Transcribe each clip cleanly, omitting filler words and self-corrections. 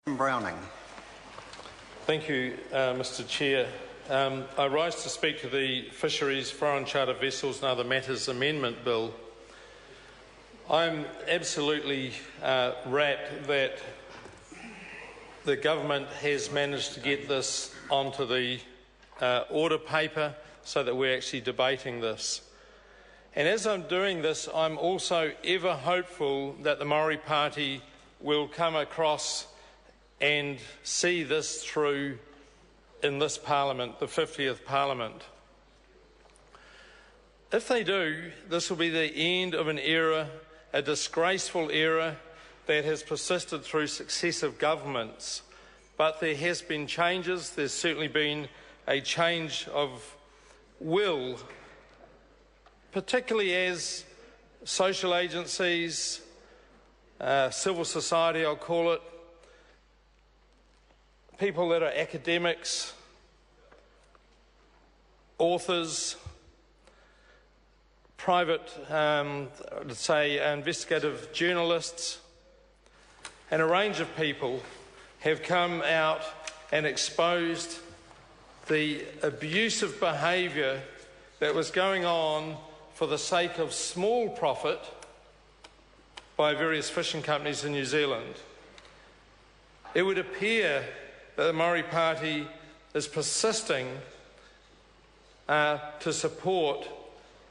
Browning. Thank you, Mr Chair. I rise to speak to the Fisheries, Foreign Charter Vessels and Other Matters Amendment Bill. I'm absolutely rapt that the government has managed to get this onto the order paper so that we're actually debating this. And as I'm doing this, I'm also ever hopeful that the Maori Party will come across and see this through in this Parliament, the 50th Parliament. If they do, this will be the end of an era, a disgraceful era that has persisted through successive governments. But there has been changes. There's certainly been a change of will, particularly as social agencies, civil society, I'll call it, people that are academics, authors, private, investigative journalists, and a range of people have come out and exposed the abusive behaviour that was going on for the sake of small profit by various fishing companies in New Zealand. It would appear that the Maori Party is persisting to support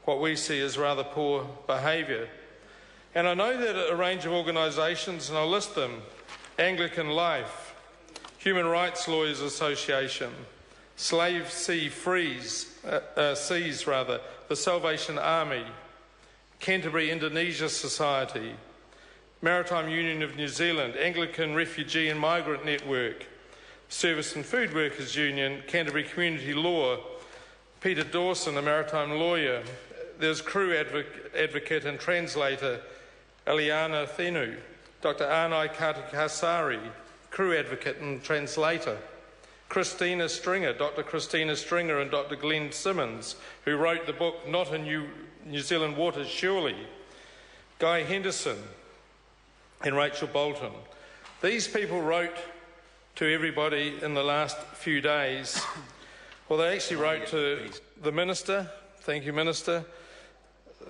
what we see as rather poor behaviour. And I know that a range of organisations, and I'll list them: Anglican Life, Human Rights Lawyers Association, Slave Sea Seas, the Salvation Army, Canterbury Indonesia Society, Maritime Union of New Zealand, Anglican Refugee and Migrant Network, Service and Food Workers Union, Canterbury Community Law, Peter Dawson, a maritime lawyer. There's crew advocate and translator Eliana Thenu, Dr. Anai Katukasari, crew advocate and translator. Christina Stringer, Dr. Christina Stringer and Dr. Glenn Simmons, who wrote the book Not in New Zealand Waters Surely. Guy Henderson and Rachel Bolton. These people wrote to everybody in the last few days. Well, they actually wrote to the Minister, thank you Minister,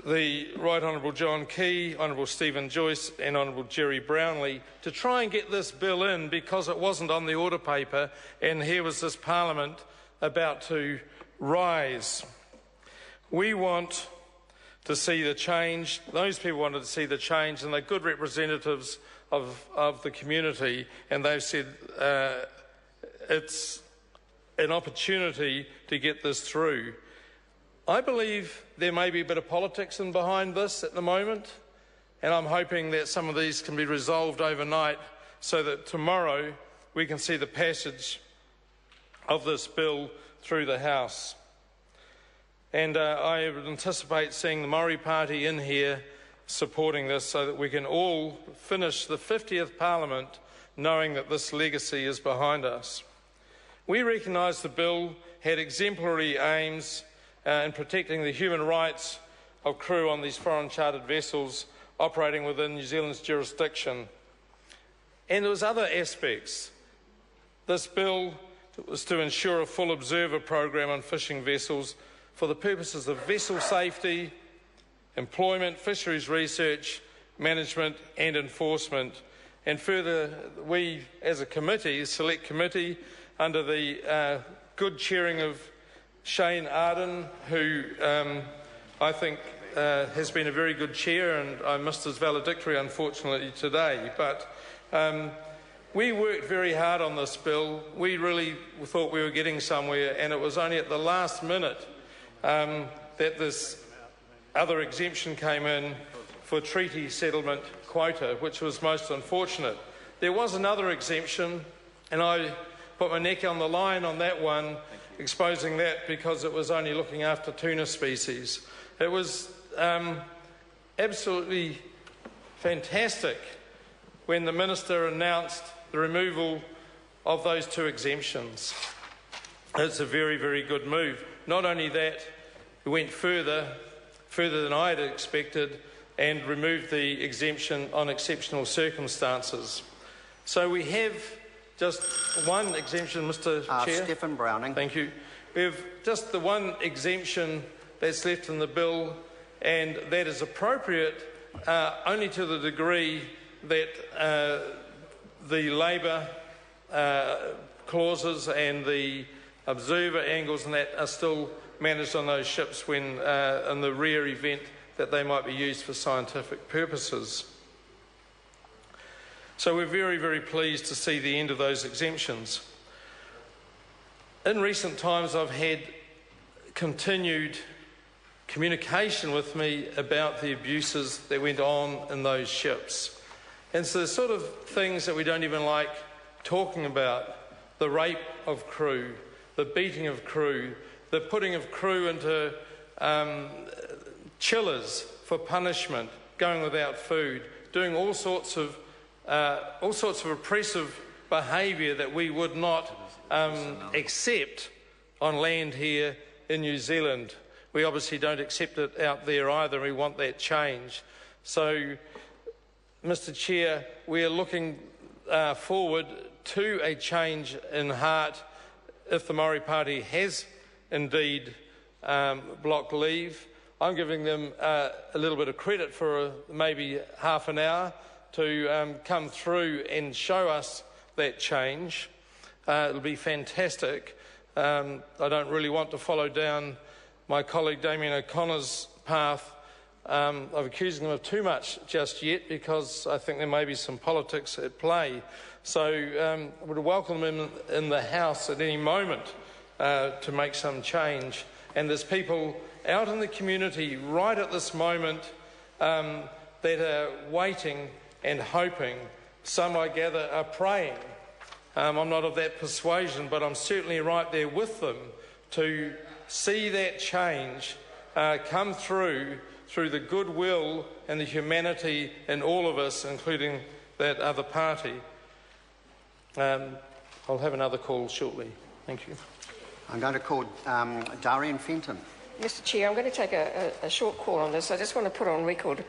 the Right Honourable John Key, Honourable Stephen Joyce and Honourable Jerry Brownlee to try and get this bill in because it wasn't on the order paper, and here was this Parliament about to rise. We want to see the change. Those people wanted to see the change, and they're good representatives of the community, and they've said it's an opportunity to get this through. I believe there may be a bit of politics in behind this at the moment, and I'm hoping that some of these can be resolved overnight so that tomorrow we can see the passage of this bill through the House. And I would anticipate seeing the Maori Party in here supporting this so that we can all finish the 50th Parliament knowing that this legacy is behind us. We recognise the bill had exemplary aims in protecting the human rights of crew on these foreign chartered vessels operating within New Zealand's jurisdiction. And there was other aspects. This bill was to ensure a full observer program on fishing vessels for the purposes of vessel safety, employment, fisheries research, management and enforcement. And further, we as a committee, a select committee, under the good chairing of Shane Arden, who I think has been a very good chair, and I missed his valedictory unfortunately today. But we worked very hard on this bill. We really thought we were getting somewhere, and it was only at the last minute that this other exemption came in for treaty settlement quota, which was most unfortunate. There was another exemption, and I put my neck on the line on that one, exposing that because it was only looking after tuna species. It was absolutely fantastic when the Minister announced the removal of those two exemptions. It's a very, very good move. Not only that, it went further than I had expected, and removed the exemption on exceptional circumstances. So we have just one exemption, Mr. Chair. Stephen Browning. Thank you. We have just the one exemption that's left in the bill, and that is appropriate only to the degree that the labour clauses and the observer angles and that are still managed on those ships when in the rare event that they might be used for scientific purposes. So we're very, very pleased to see the end of those exemptions. In recent times, I've had continued communication with me about the abuses that went on in those ships. And so the sort of things that we don't even like talking about: the rape of crew, the beating of crew, the putting of crew into chillers for punishment, going without food, doing all sorts of oppressive behaviour that we would not accept on land here in New Zealand. We obviously don't accept it out there either. We want that change. So, Mr. Chair, we are looking forward to a change in heart if the Maori Party has indeed blocked leave. I'm giving them a little bit of credit for maybe half an hour to come through and show us that change. It'll be fantastic. I don't really want to follow down my colleague Damien O'Connor's path of accusing him of too much just yet, because I think there may be some politics at play. So I would welcome him in the House at any moment to make some change. And there's people out in the community right at this moment that are waiting and hoping. Some, I gather, are praying. I'm not of that persuasion, but I'm certainly right there with them to see that change come through the goodwill and the humanity in all of us, including that other party. I'll have another call shortly. Thank you. I'm going to call Darian Fenton. Mr. Chair, I'm going to take a short call on this. I just want to put on record